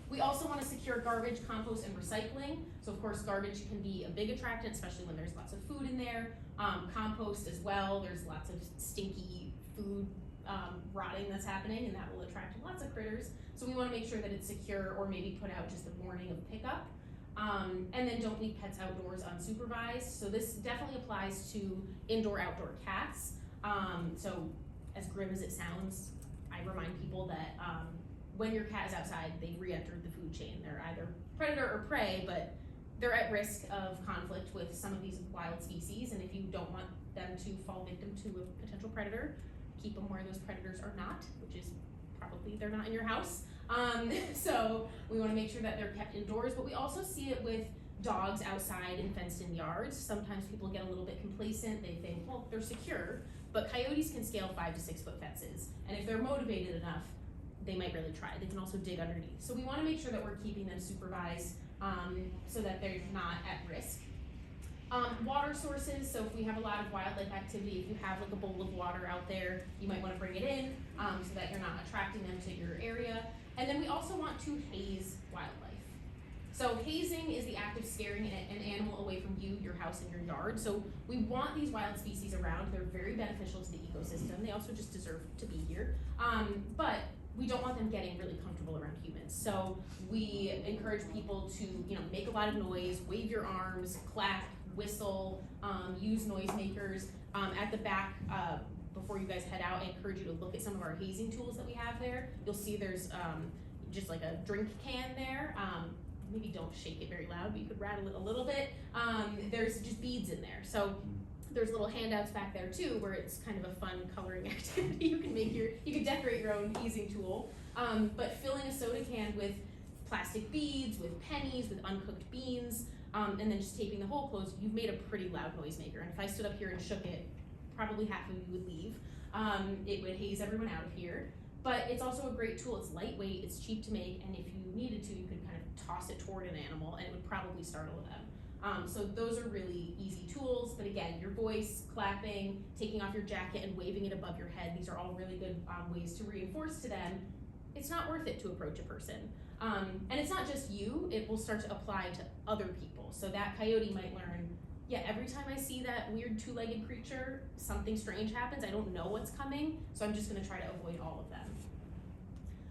We also want to secure garbage, compost, and recycling. So of course, garbage can be a big attractant, especially when there's lots of food in there. Compost as well, there's lots of stinky food rotting that's happening, and that will attract lots of critters. So we want to make sure that it's secure, or maybe put out just the morning of pickup. And then don't leave pets outdoors unsupervised. So this definitely applies to indoor-outdoor cats. So as grim as it sounds, I remind people that when your cat is outside, they've re-entered the food chain. They're either predator or prey, but they're at risk of conflict with some of these wild species, and if you don't want them to fall victim to a potential predator, keep them where those predators are not, which is probably they're not in your house. So we want to make sure that they're kept indoors, but we also see it with dogs outside in fenced-in yards. Sometimes people get a little bit complacent. They think, well, they're secure, but coyotes can scale 5 to 6 foot fences, and if they're motivated enough, they might really try. They can also dig underneath. So we want to make sure that we're keeping them supervised so that they're not at risk. Water sources, so if we have a lot of wildlife activity, if you have like a bowl of water out there, you might want to bring it in so that you're not attracting them to your area. And then we also want to haze wildlife. So hazing is the act of scaring an animal away from you, your house, and your yard. So we want these wild species around. They're very beneficial to the ecosystem. They also just deserve to be here. But we don't want them getting really comfortable around humans. So we encourage people to, make a lot of noise, wave your arms, clap, whistle, use noisemakers. At the back, before you guys head out, I encourage you to look at some of our hazing tools that we have there. You'll see there's just like a drink can there. Maybe don't shake it very loud, but you could rattle it a little bit. There's just beads in there. So there's little handouts back there too, where it's kind of a fun coloring activity. You can decorate your own hazing tool. But filling a soda can with plastic beads, with pennies, with uncooked beans, and then just taping the hole closed, you've made a pretty loud noisemaker. And if I stood up here and shook it, probably half of you would leave. It would haze everyone out of here. But it's also a great tool. It's lightweight, it's cheap to make, and if you needed to, you could kind of toss it toward an animal and it would probably startle them. So those are really easy tools, but again, your voice, clapping, taking off your jacket and waving it above your head, these are all really good ways to reinforce to them it's not worth it to approach a person. And it's not just you, it will start to apply to other people. So that coyote might learn, yeah, every time I see that weird two-legged creature, something strange happens, I don't know what's coming, so I'm just gonna try to avoid all of them.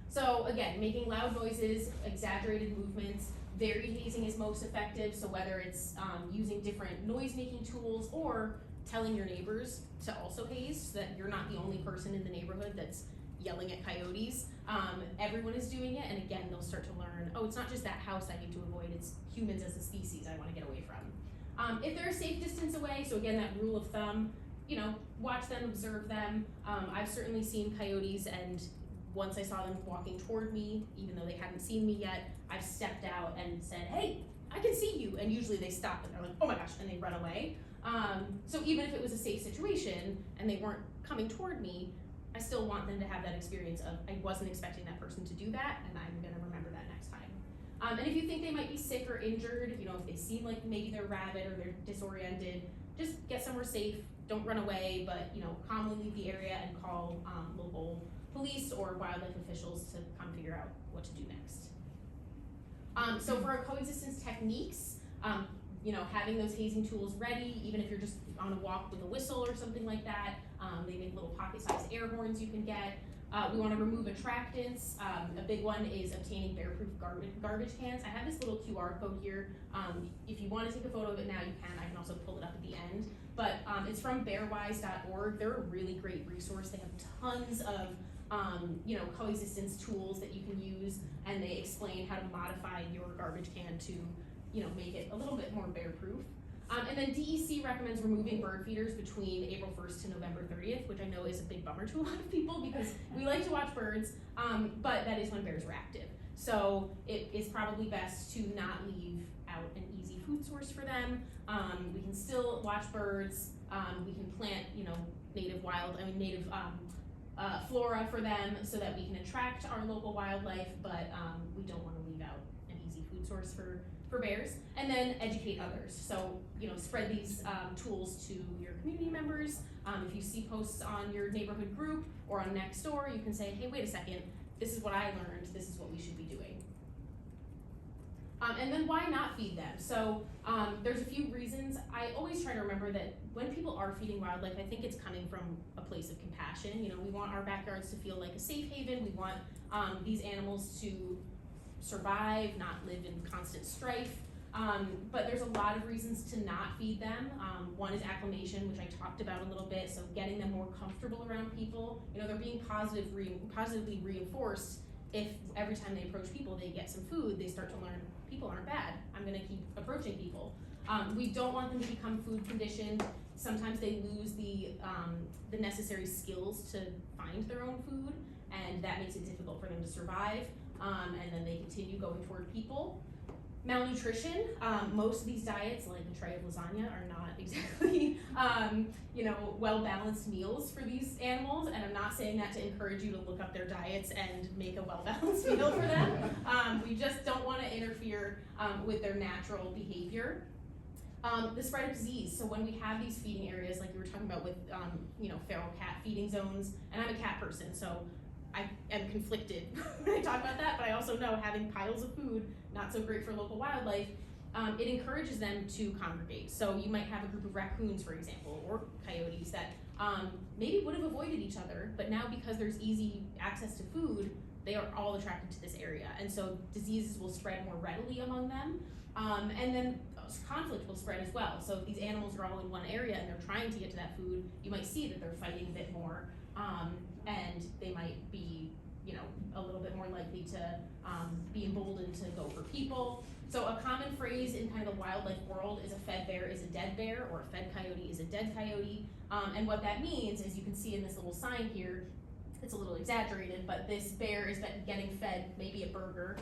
So again, making loud noises, exaggerated movements, very hazing is most effective, so whether it's using different noise-making tools or telling your neighbors to also haze so that you're not the only person in the neighborhood that's yelling at coyotes. Everyone is doing it, and again, they'll start to learn, oh, it's not just that house I need to avoid, it's humans as a species I wanna get away from. If they're a safe distance away, so again, that rule of thumb, you know, watch them, observe them. I've certainly seen coyotes, and once I saw them walking toward me, even though they hadn't seen me yet, I've stepped out and said, hey, I can see you, and usually they stop and they're like, oh my gosh, and they run away. So even if it was a safe situation and they weren't coming toward me, I still want them to have that experience of, I wasn't expecting that person to do that, and I'm gonna remember that next time. And if you think they might be sick or injured, you know, if they seem like maybe they're rabid or they're disoriented, just get somewhere safe, don't run away, but, you know, calmly leave the area and call local police or wildlife officials to come figure out what to do next. So for our coexistence techniques, you know, having those hazing tools ready, even if you're just on a walk with a whistle or something like that, they make little pocket-sized air horns you can get. We want to remove attractants. A big one is obtaining bear-proof garbage cans. I have this little QR code here. If you want to take a photo of it now, you can. I can also pull it up at the end. But it's from bearwise.org. They're a really great resource. They have tons of you know, coexistence tools that you can use, and they explain how to modify your garbage can to, you know, make it a little bit more bear-proof. And then DEC recommends removing bird feeders between April 1st to November 30th, which I know is a big bummer to a lot of people because we like to watch birds, but that is when bears are active. So it is probably best to not leave out an easy food source for them. We can still watch birds. We can plant, you know, native flora for them so that we can attract our local wildlife, but we don't want to leave out an easy food source for bears. And then educate others. So, you know, spread these tools to your community members. If you see posts on your neighborhood group or on Nextdoor, you can say, hey, wait a second, this is what I learned, this is what we should be doing. And then why not feed them? So there's a few reasons. I always try to remember that when people are feeding wildlife, I think it's coming from a place of compassion. You know, we want our backyards to feel like a safe haven. We want these animals to survive, not live in constant strife. But there's a lot of reasons to not feed them. One is acclimation, which I talked about a little bit, so getting them more comfortable around people. You know, they're being positively reinforced if every time they approach people, they get some food, they start to learn, people aren't bad, I'm I'm gonna keep approaching people. We don't want them to become food conditioned. Sometimes they lose the necessary skills to find their own food, and that makes it difficult for them to survive, and then they continue going toward people. Malnutrition, most of these diets, like a tray of lasagna, are not exactly, well-balanced meals for these animals, and I'm not saying that to encourage you to look up their diets and make a well-balanced meal for them. We just don't want to interfere with their natural behavior. The spread of disease, so when we have these feeding areas, like you were talking about with, feral cat feeding zones, and I'm a cat person, so I am conflicted when I talk about that, but I also know having piles of food, not so great for local wildlife, it encourages them to congregate. So you might have a group of raccoons, for example, or coyotes that maybe would have avoided each other, but now because there's easy access to food, they are all attracted to this area. And so diseases will spread more readily among them. And then conflict will spread as well. So if these animals are all in one area and they're trying to get to that food, you might see that they're fighting a bit more. And they might be, a little bit more likely to be emboldened to go for people. So a common phrase in kind of the wildlife world is a fed bear is a dead bear, or a fed coyote is a dead coyote. And what that means, as you can see in this little sign here, it's a little exaggerated, but this bear is getting fed maybe a burger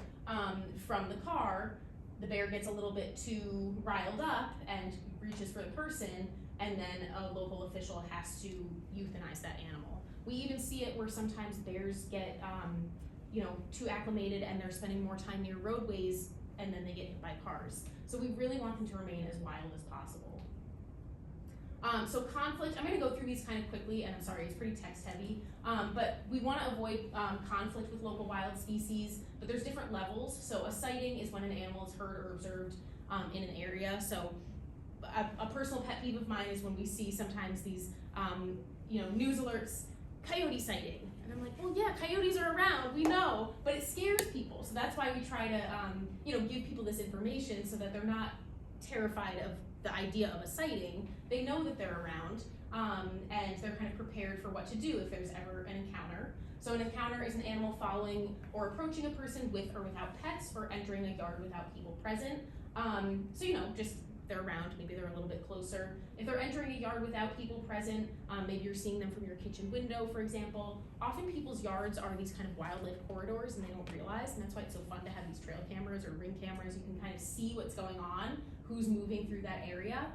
from the car. The bear gets a little bit too riled up and reaches for the person, and then a local official has to euthanize that animal. We even see it where sometimes bears get, too acclimated and they're spending more time near roadways, and then they get hit by cars. So we really want them to remain as wild as possible. So conflict, I'm gonna go through these kind of quickly, and I'm sorry, it's pretty text heavy, but we wanna avoid conflict with local wild species, but there's different levels. So a sighting is when an animal is heard or observed in an area. So a personal pet peeve of mine is when we see sometimes these, news alerts, coyote sighting. And I'm like, well, yeah, coyotes are around, we know, but it scares people. So that's why we try to, give people this information so that they're not terrified of the idea of a sighting. They know that they're around, and they're kind of prepared for what to do if there's ever an encounter. So an encounter is an animal following or approaching a person with or without pets, or entering a yard without people present. Just they're around, maybe they're a little bit closer. If they're entering a yard without people present, maybe you're seeing them from your kitchen window, for example. Often people's yards are these kind of wildlife corridors, and they don't realize, and that's why it's so fun to have these trail cameras or ring cameras. You can kind of see what's going on, who's moving through that area.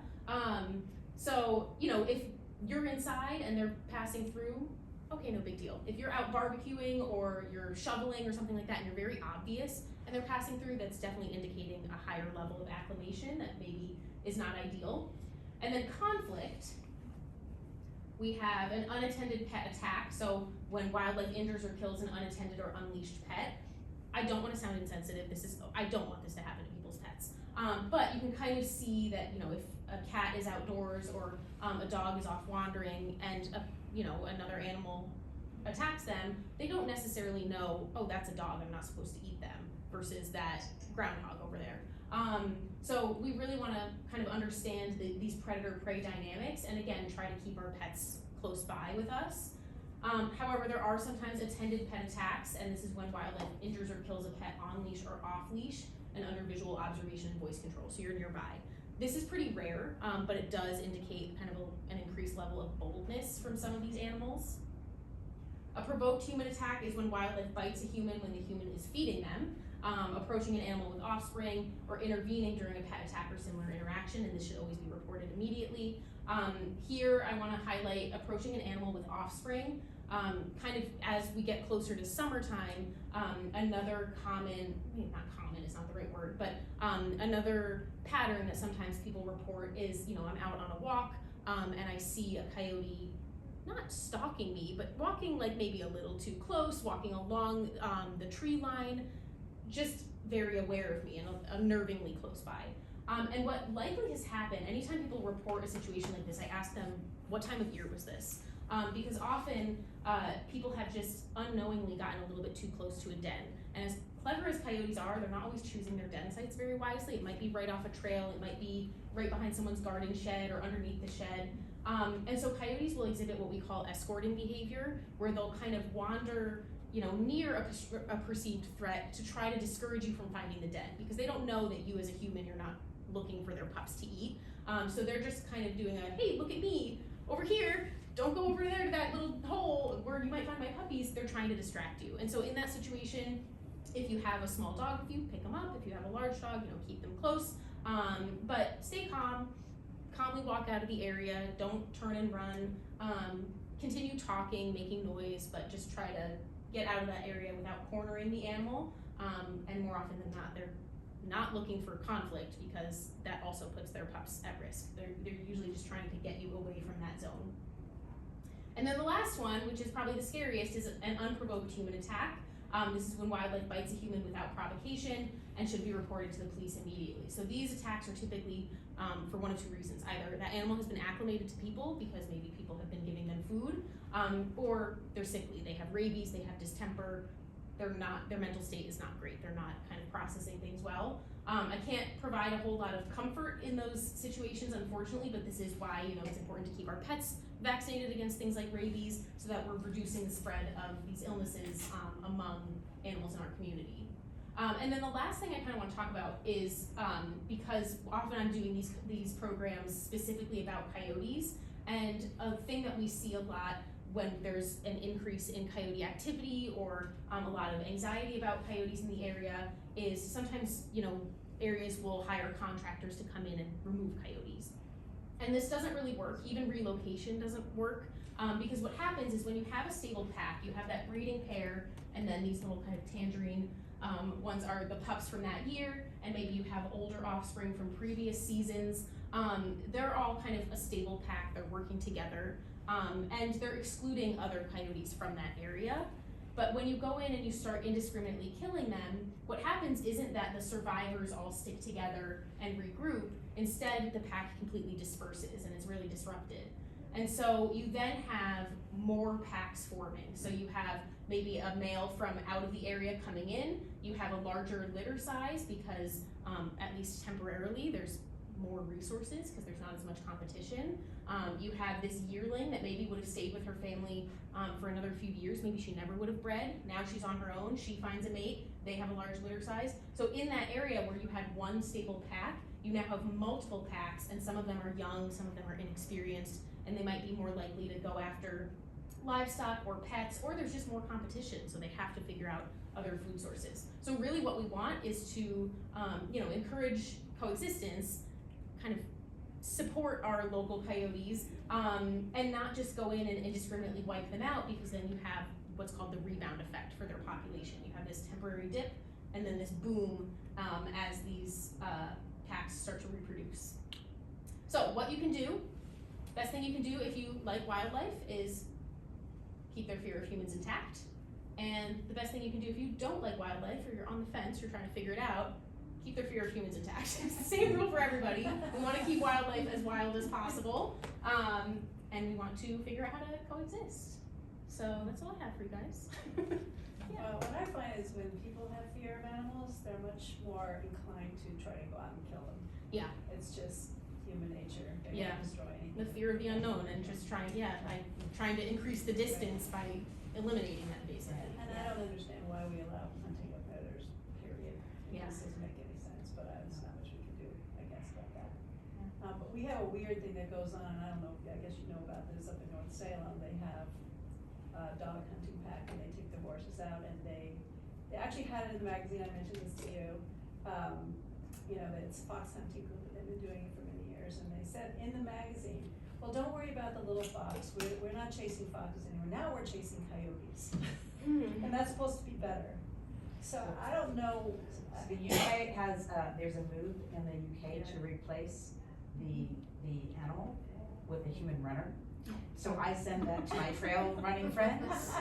If you're inside and they're passing through, okay, no big deal. If you're out barbecuing or you're shoveling or something like that and you're very obvious and they're passing through, that's definitely indicating a higher level of acclimation that maybe is not ideal. And then conflict, we have an unattended pet attack. So when wildlife injures or kills an unattended or unleashed pet, I don't want to sound insensitive. I don't want this to happen to people's pets. But you can kind of see that, if a cat is outdoors or a dog is off wandering and another animal attacks them, they don't necessarily know, oh, that's a dog, I'm not supposed to eat them, versus that groundhog over there. So we really want to kind of understand these predator-prey dynamics, and again, try to keep our pets close by with us. However, there are sometimes attended pet attacks, and this is when wildlife injures or kills a pet on leash or off leash and under visual observation and voice control, so you're nearby. This is pretty rare, but it does indicate kind of an increased level of boldness from some of these animals. A provoked human attack is when wildlife bites a human when the human is feeding them, approaching an animal with offspring, or intervening during a pet attack or similar interaction, and this should always be reported immediately. Here I want to highlight approaching an animal with offspring. Kind of as we get closer to summertime, another common, not common is not the right word, but another pattern that sometimes people report is, I'm out on a walk and I see a coyote not stalking me, but walking like maybe a little too close, walking along the tree line, just very aware of me and unnervingly close by. And what likely has happened, anytime people report a situation like this, I ask them, what time of year was this? Because often people have just unknowingly gotten a little bit too close to a den. And as clever as coyotes are, they're not always choosing their den sites very wisely. It might be right off a trail, it might be right behind someone's garden shed or underneath the shed. And so coyotes will exhibit what we call escorting behavior, where they'll kind of wander, near a perceived threat to try to discourage you from finding the den, because they don't know that you as a human, you're not looking for their pups to eat. So they're just kind of doing a, hey, look at me over here, don't go over there to that little hole where you might find my puppies. They're trying to distract you. And so in that situation, if you have a small dog with you, pick them up. If you have a large dog, keep them close. But stay calm, calmly walk out of the area, don't turn and run, continue talking, making noise, but just try to get out of that area without cornering the animal. And more often than not, they're not looking for conflict, because that also puts their pups at risk. They're usually just trying to get you away from that zone. And then the last one, which is probably the scariest, is an unprovoked human attack. This is when wildlife bites a human without provocation and should be reported to the police immediately. So these attacks are typically for one of two reasons. Either that animal has been acclimated to people because maybe people have been giving them food, or they're sickly. They have rabies, they have distemper, their mental state is not great. They're not kind of processing things well. I can't provide a whole lot of comfort in those situations, unfortunately, but this is why it's important to keep our pets vaccinated against things like rabies, so that we're reducing the spread of these illnesses among animals in our community. And then the last thing I kind of want to talk about is, because often I'm doing these programs specifically about coyotes, and a thing that we see a lot when there's an increase in coyote activity or a lot of anxiety about coyotes in the area is sometimes, areas will hire contractors to come in and remove coyotes. And this doesn't really work. Even relocation doesn't work, because what happens is when you have a stable pack, you have that breeding pair, and then these little kind of tangerine ones are the pups from that year, and maybe you have older offspring from previous seasons. They're all kind of a stable pack. They're working together, and they're excluding other coyotes from that area. But when you go in and you start indiscriminately killing them, what happens isn't that the survivors all stick together and regroup. Instead, the pack completely disperses and is really disrupted. And so you then have more packs forming. So you have maybe a male from out of the area coming in. You have a larger litter size because, at least temporarily, there's more resources because there's not as much competition. You have this yearling that maybe would have stayed with her family for another few years. Maybe she never would have bred. Now she's on her own. She finds a mate. They have a large litter size. So in that area where you had one stable pack, you now have multiple packs, and some of them are young, some of them are inexperienced, and they might be more likely to go after livestock or pets, or there's just more competition, so they have to figure out other food sources. So really what we want is to encourage coexistence, kind of support our local coyotes, and not just go in and indiscriminately wipe them out, because then you have what's called the rebound effect for their population. You have this temporary dip and then this boom as these packs start to reproduce. So what you can do, best thing you can do if you like wildlife is keep their fear of humans intact. And the best thing you can do if you don't like wildlife, or you're on the fence, you're trying to figure it out, keep their fear of humans intact. It's the same rule for everybody. We want to keep wildlife as wild as possible, and we want to figure out how to coexist. So that's all I have for you guys. Well, what I find is when people have fear of animals, they're much more inclined to try to go out and kill them. Yeah. It's just human nature. They Yeah. won't destroy anything. The fear of the unknown, and just trying to increase the distance by eliminating that, basically. And I don't understand why we allow hunting of predators, period. It Yeah. just doesn't make any sense, but there's not much we can do, I guess, about that. But we have a weird thing that goes on, and I don't know, I guess you know about this, up in North Salem. They have a dog hunting pack, and they take the horses out, and they actually had it in the magazine, I mentioned this to you. That it's fox hunting group, and they've been doing it for many years, and they said in the magazine, well, don't worry about the little fox, we're not chasing foxes anymore, now we're chasing coyotes. And that's supposed to be better. So I don't know. So the UK has, there's a move in the UK to replace the animal with a human runner. So I send that to my trail running friends.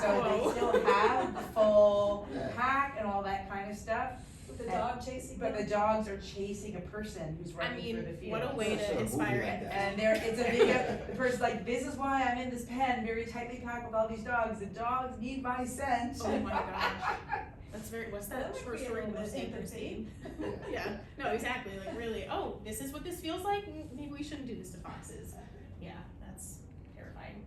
So they still have the full pack and all that kind of stuff. With the dog chasing But the them? dogs are chasing a person who's running through the field. What a way to inspire empathy. And it's a video, the person's like, this is why I'm in this pen, very tightly packed with all these dogs. The dogs need my scent. Oh my gosh. What's that That would short be a story little most bit interesting? entertaining. Yeah, no, exactly, like really, oh, this is what this feels like? Maybe we shouldn't do this to foxes. Yeah, that's terrifying.